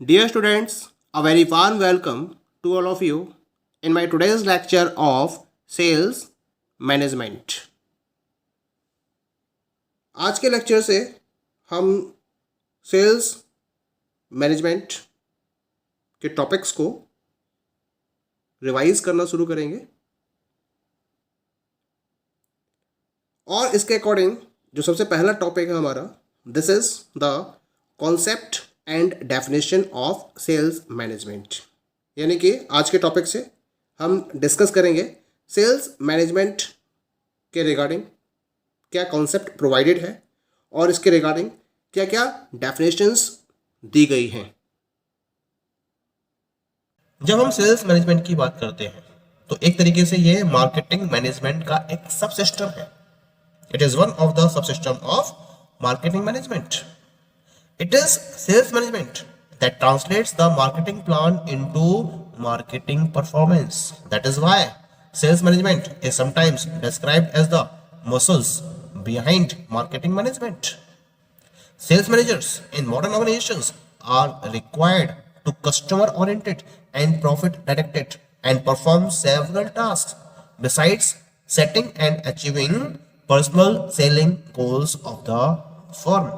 Dear students, a very warm welcome to all of you in my today's lecture of Sales Management. आज के lecture से हम sales management के topics को revise करना शुरू करेंगे और इसके अकॉर्डिंग जो सबसे पहला टॉपिक है हमारा, this is the concept and definition of sales management. यानी कि आज के टॉपिक से हम डिस्कस करेंगे सेल्स मैनेजमेंट के रिगार्डिंग क्या कॉन्सेप्ट प्रोवाइडेड है और इसके रिगार्डिंग क्या क्या डेफिनेशंस दी गई हैं। जब हम सेल्स मैनेजमेंट की बात करते हैं तो एक तरीके से ये मार्केटिंग मैनेजमेंट का एक सब सिस्टम है। It is one of the sub system of marketing management. It is sales management that translates the marketing plan into marketing performance. That is why sales management is sometimes described as the muscles behind marketing management. Sales managers in modern organizations are required to customer oriented and profit directed and perform several tasks besides setting and achieving personal selling goals of the firm.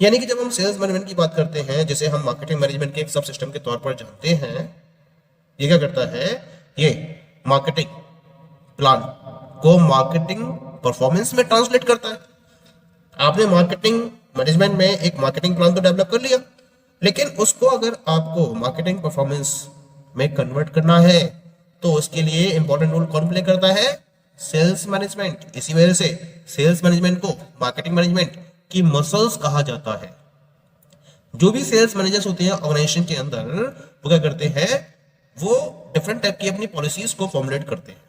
यानी कि जब हम sales management की बात करते हैं, जिसे हम मार्केटिंग मैनेजमेंट के एक सब सिस्टम के तौर पर जानते हैं, ये क्या करता है? ये मार्केटिंग प्लान को मार्केटिंग परफॉर्मेंस में ट्रांसलेट करता है. आपने मार्केटिंग मैनेजमेंट में एक मार्केटिंग प्लान तो डेवलप कर लिया, लेकिन उसको अगर आपको मार्केटिंग परफॉर्मेंस में कन्वर्ट करना है तो उसके लिए इंपॉर्टेंट रोल कौन प्ले करता है? Sales management. इसी वजह से सेल्स मैनेजमेंट को मार्केटिंग मैनेजमेंट की मसल्स कहा जाता है. जो भी सेल्स मैनेजर्स होते हैं ऑर्गेनाइजेशन के अंदर, वो क्या करते हैं? वो डिफरेंट टाइप की अपनी पॉलिसीज को फॉर्मुलेट करते हैं.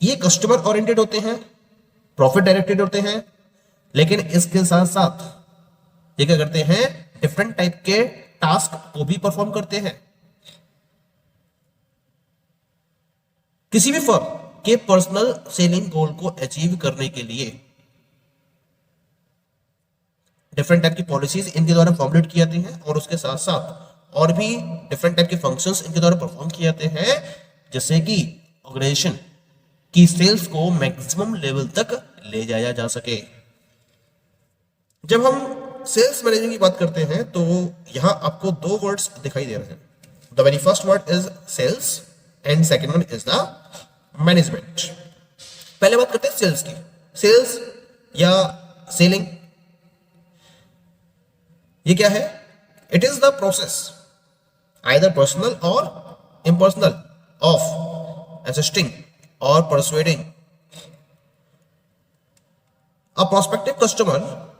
ये कस्टमर ओरिएंटेड होते हैं, प्रॉफिट डायरेक्टेड होते हैं, लेकिन इसके साथ साथ ये क्या करते हैं? डिफरेंट टाइप के टास्क को भी परफॉर्म करते हैं. किसी भी फर्म के पर्सनल सेलिंग गोल को अचीव करने के लिए डिफरेंट टाइप की पॉलिसीज इनके द्वारा फॉर्मुलेट किए जाते हैं और उसके साथ साथ और भी डिफरेंट टाइप के फंक्शंस इनके द्वारा परफॉर्म किए जाते हैं, जिससे कि ऑर्गेनाइजेशन की सेल्स को मैक्सिमम लेवल तक ले जाया जा सके. जब हम सेल्स मैनेजमेंट की बात करते हैं तो यहां आपको दो वर्ड्स दिखाई दे रहे हैं. The very first word is sales and second one is the management. पहले बात करते हैं सेल्स की. सेल्स या सेलिंग ये क्या है? It is the process either personal or impersonal of assisting or persuading a prospective customer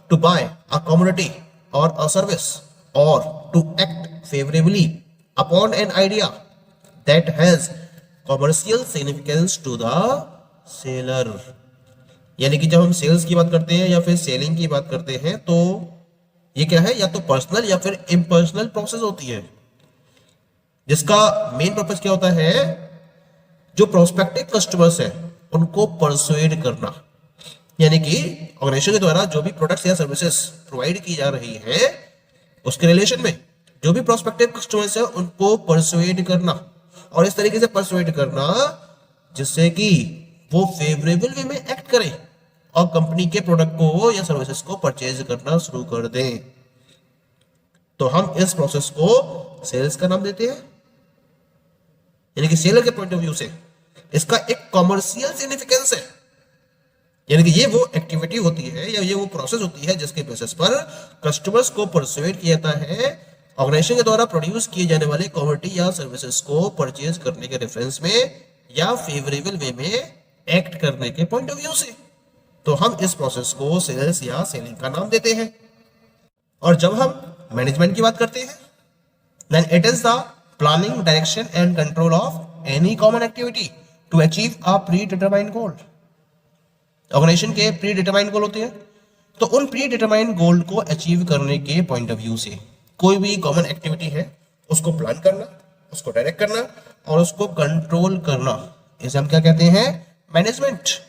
to buy a commodity or a service or to act favourably upon an idea that has commercial significance to the seller. यानी कि जब हम sales की बात करते हैं या फिर सेलिंग की बात करते हैं तो ये क्या है? या तो पर्सनल या फिर इम्पर्सनल प्रोसेस होती है, जिसका मेन पर्पस क्या होता है? जो प्रोस्पेक्टिव कस्टमर्स हैं उनको परसुएड करना. यानी कि ऑर्गेनाइजेशन के द्वारा जो भी प्रोडक्ट्स या सर्विसेज प्रोवाइड की जा रही है उसके रिलेशन में जो भी प्रोस्पेक्टिव कस्टमर्स हैं उनको परसुएड करना, और इस तरीके से परसुएड करना जिससे कि वो फेवरेबल वे में एक्ट करें और कंपनी के प्रोडक्ट को या सर्विसेज को परचेज करना शुरू कर दें. तो हम इस प्रोसेस को सेल्स का नाम देते हैं. यानी कि सेलर के पॉइंट ऑफ व्यू से इसका एक कॉमर्शियल सिग्निफिकेंस है. यानी कि ये वो एक्टिविटी होती है या ये वो प्रोसेस होती है जिसके बेसिस पर कस्टमर्स को परसुएड किया जाता है ऑर्गेनाइजेशन के द्वारा प्रोड्यूस किए जाने वाले कमोडिटी या सर्विसेज को परचेज करने के रेफरेंस में या फेवरेबल वे में एक्ट करने के पॉइंट ऑफ व्यू से. तो हम इस प्रोसेस को सेल्स या सेलिंग का नाम देते हैं. और जब हम मैनेजमेंट की बात करते हैं, then it is the planning, direction and control of any common activity to achieve a predetermined goal. Organisation के प्री डिटरमाइंड गोल होते हैं, तो उन प्री डिटरमाइंड गोल को अचीव करने के पॉइंट ऑफ व्यू से कोई भी कॉमन एक्टिविटी है उसको प्लान करना, उसको डायरेक्ट करना और उसको कंट्रोल करना, इसे हम क्या कहते हैं? मैनेजमेंट.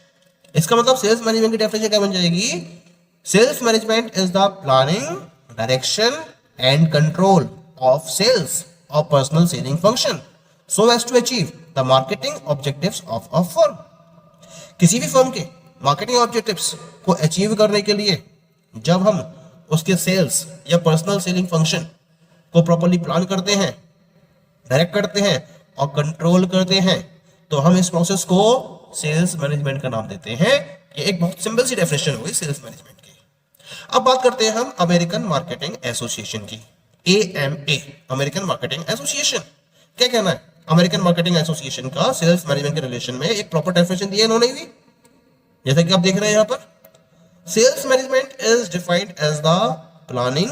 इसका मतलब सेल्स मैनेजमेंट की डेफिनेशन क्या बन जाएगी? Sales management is the planning, direction and control of sales or personal selling function so as to achieve the marketing objectives of a firm. किसी भी फर्म के मार्केटिंग ऑब्जेक्टिव्स को अचीव करने के लिए जब हम उसके सेल्स या पर्सनल सेलिंग फंक्शन को प्रॉपर्ली प्लान करते हैं, डायरेक्ट करते हैं और कंट्रोल करते हैं, तो हम इस प्रोसेस को सेल्स मैनेजमेंट का नाम देते हैं। ये एक बहुत सिंपल सी डेफिनेशन हुई सेल्स मैनेजमेंट की। अब बात करते हैं हम अमेरिकन मार्केटिंग एसोसिएशन की, AMA, अमेरिकन मार्केटिंग एसोसिएशन। क्या कहना है अमेरिकन मार्केटिंग एसोसिएशन का सेल्स मैनेजमेंट के रिलेशन में? एक प्रॉपर डेफिनेशन दिया इन्होंने भी, जैसा कि आप देख रहे हैं यहां पर। Sales management is defined as the planning,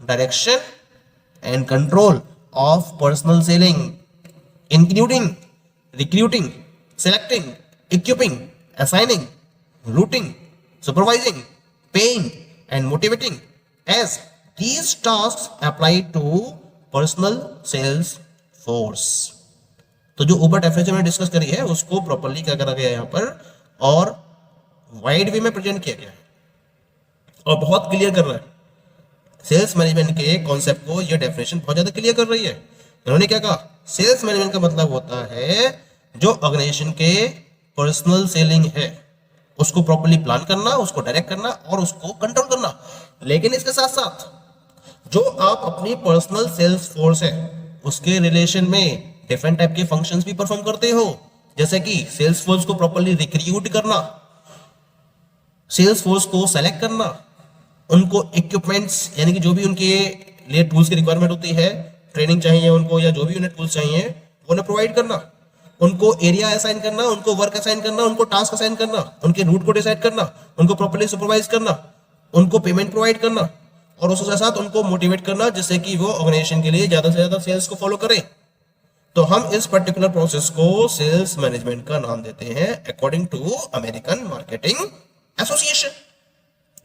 direction and control of personal selling, including recruiting, selecting, equipping, assigning, routing, supervising, paying, and motivating, as these tasks apply to personal sales force. तो जो ऊपर definition में discuss करी है उसको properly क्या करा गया है यहाँ पर और वाइड वे में प्रेजेंट किया गया है और बहुत क्लियर कर रहा है। सेल्स मैनेजमेंट के कॉन्सेप्ट को ये डेफिनेशन बहुत ज्यादा क्लियर कर रही है। इन्होंने क्या कहा, सेल्स मैनेजमेंट का मतलब होता है जो ऑर्गेनाइजेशन के पर्सनल सेलिंग है उसको प्रॉपर्ली प्लान करना, उसको डायरेक्ट करना और उसको कंट्रोल करना। लेकिन इसके साथ साथ जो आप अपनी पर्सनल सेल्स फोर्स है उसके रिलेशन में डिफरेंट टाइप के फंक्शंस भी परफॉर्म करते हो, जैसे कि सेल्स फोर्स को प्रॉपर्ली रिक्रूट करना, सेल्स फोर्स को सेलेक्ट करना, उनको इक्विपमेंट्स यानी कि जो भी उनके लिए टूल्स की रिक्वायरमेंट होती है, ट्रेनिंग चाहिए उनको या जो भी उन्हें टूल्स चाहिए उन्हें प्रोवाइड करना, उनको एरिया असाइन करना, उनको वर्क असाइन करना, उनको टास्क असाइन करना, उनके रूट को डिसाइड करना, उनको प्रॉपर्ली सुपरवाइज करना, उनको पेमेंट प्रोवाइड करना और उसके साथ उनको मोटिवेट करना जिससे कि वो ऑर्गेनाइजेशन के लिए ज्यादा से ज्यादा सेल्स को फॉलो करें। तो हम इस पर्टिकुलर प्रोसेस को सेल्स मैनेजमेंट का नाम देते हैं according to American Marketing Association.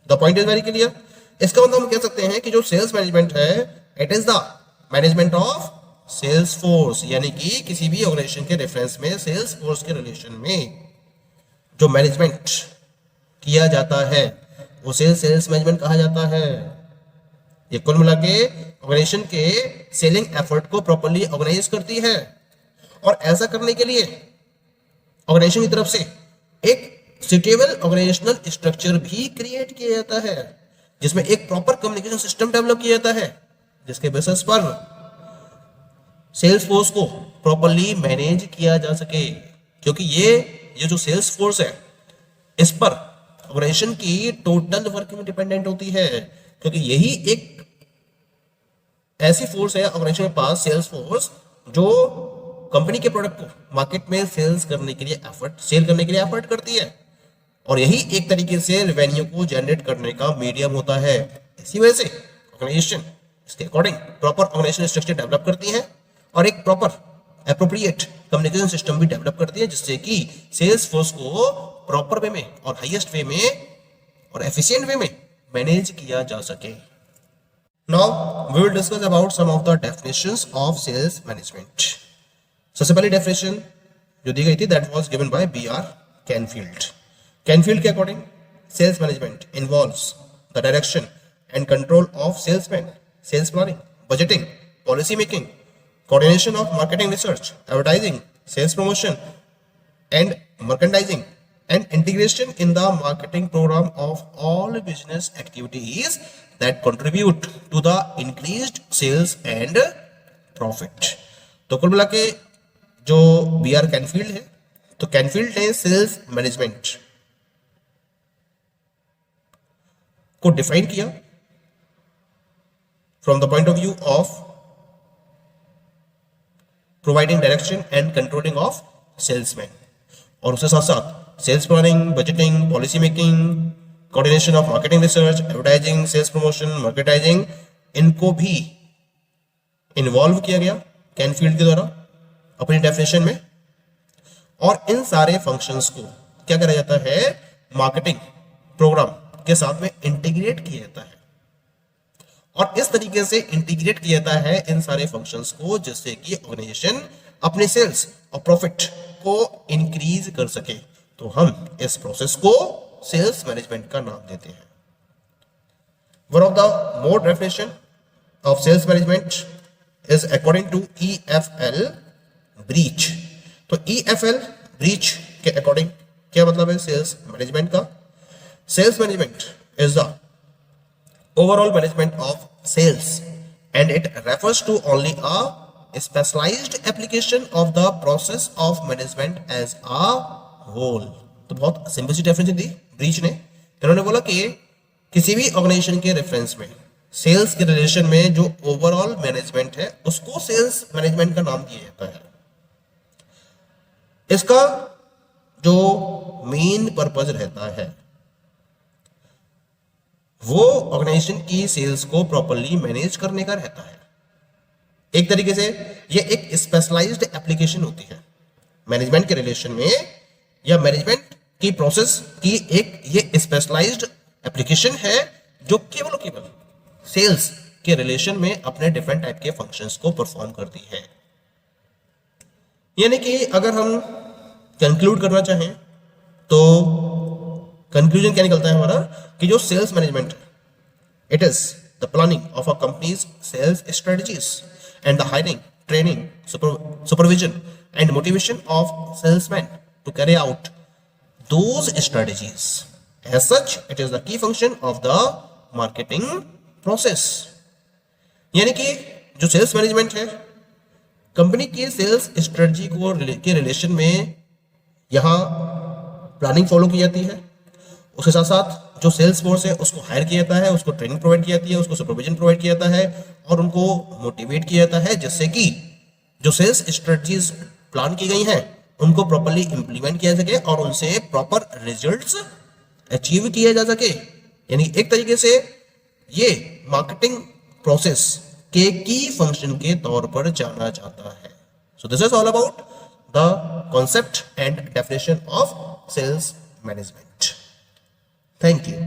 The point is very clear. इसका मतलब हम कह सकते हैं कि जो सेल्स मैनेजमेंट है it is the management of sales force, यानी कि किसी भी ऑर्गेनाइजेशन के रेफरेंस में सेल्स फोर्स के रिलेशन में जो मैनेजमेंट किया जाता है उसे सेल्स मैनेजमेंट कहा जाता है। ये कुल मिला के ऑर्गेनाइजेशन के सेलिंग एफर्ट को प्रॉपर्ली ऑर्गेनाइज करती है और ऐसा करने के लिए ऑर्गेनाइजेशन की तरफ से एक सुटेबल ऑर्गेनाइजेशनल स्ट्रक्चर भी क्रिएट किया जाता है जिसमें एक प्रॉपर कम्युनिकेशन सिस्टम डेवलप किया जाता है जिसके बेसिस पर सेल्स फोर्स को प्रॉपर्ली मैनेज किया जा सके, क्योंकि ये जो सेल्स फोर्स है इस पर ऑर्गेनाइजेशन की टोटल वर्किंग डिपेंडेंट होती है, क्योंकि यही एक ऐसी फोर्स है ऑर्गेनाइजेशन के पास, सेल्स फोर्स, जो कंपनी के प्रोडक्ट को मार्केट में सेल करने के लिए एफर्ट करती है और यही एक तरीके से रेवेन्यू को जनरेट करने का मीडियम होता है। इसी वजह से ऑर्गेनाइजेशन इसके according proper organisation structure develop करती है और एक प्रॉपर एप्रोप्रिएट कम्युनिकेशन सिस्टम भी डेवलप करती है जिससे कि सेल्स फोर्स को प्रॉपर वे में और हाईएस्ट वे में और एफिशिएंट वे में मैनेज किया जा सके। Now we will discuss about some of the definitions of sales management. सबसे पहली डेफिनेशन जो दी गई थी that was given by B.R. Canfield. Canfield के according sales management involves the direction and control of salesmen, sales planning, budgeting, policy making, coordination of marketing research, advertising, sales promotion, and merchandising, and integration in the marketing program of all business activities that contribute to the increased sales and profit। तो कुल मिला के जो B.R. Canfield है, तो Canfield ने sales management को define किया from the point of view of providing direction and controlling of salesmen, और उसके साथ साथ sales planning, budgeting, policy making, coordination of marketing research, advertising, sales promotion, marketising, इनको भी इन्वॉल्व किया गया कैनफील्ड के द्वारा अपनी डेफिनेशन में। और इन सारे फंक्शंस को क्या करा जाता है, मार्केटिंग प्रोग्राम के साथ में इंटीग्रेट किया जाता है और इस तरीके से इंटीग्रेट किया जाता है इन सारे फंक्शंस को जिससे कि ऑर्गेनाइजेशन अपने सेल्स और प्रॉफिट को इंक्रीज कर सके। तो हम इस प्रोसेस को सेल्स मैनेजमेंट का नाम देते हैं। One of the more definition of sales management is according to EFL breach. तो EFL breach के अकॉर्डिंग क्या मतलब है सेल्स मैनेजमेंट का? Sales management is the overall management of sales and it refers to only a specialized application of the process of management as a whole. तो बहुत simple सी definition दी breach ने. इन्होंने बोला कि किसी भी ऑर्गेनाइजेशन के रेफरेंस में सेल्स के रिलेशन में जो ओवरऑल मैनेजमेंट है उसको सेल्स मैनेजमेंट का नाम दिया जाता है. इसका जो मेन पर्पज रहता है वो ऑर्गेनाइजेशन की सेल्स को प्रॉपर्ली मैनेज करने का रहता है. एक तरीके से ये एक स्पेशलाइज्ड एप्लीकेशन होती है मैनेजमेंट के रिलेशन में, या मैनेजमेंट की प्रोसेस की एक ये स्पेशलाइज्ड एप्लीकेशन है जो केवल सेल्स के रिलेशन में अपने डिफरेंट टाइप के फंक्शंस को परफॉर्म करती है. यानी कि अगर हम कंक्लूड करना चाहें तो कंक्लूजन क्या निकलता है हमारा कि जो sales management it is the planning of a company's sales strategies and the hiring, training, supervision and motivation of salesman to carry out those strategies. As such it is the key function of the marketing process. यानी कि जो sales management है company की sales strategy को के relation में यहाँ planning follow की जाती है, उसके साथ साथ जो सेल्स फोर्स है उसको हायर किया जाता है, उसको ट्रेनिंग प्रोवाइड की जाती है, उसको सुपरविजन प्रोवाइड किया जाता है और उनको मोटिवेट किया जाता है जिससे कि जो सेल्स स्ट्रेटजीज प्लान की गई हैं उनको प्रॉपर्ली इंप्लीमेंट किया जा सके और उनसे प्रॉपर रिजल्ट्स अचीव किए जा सके. यानी एक तरीके से ये मार्केटिंग प्रोसेस के की फंक्शन के तौर पर जाना जाता है. So this is all about the concept and definition of sales management. Thank you.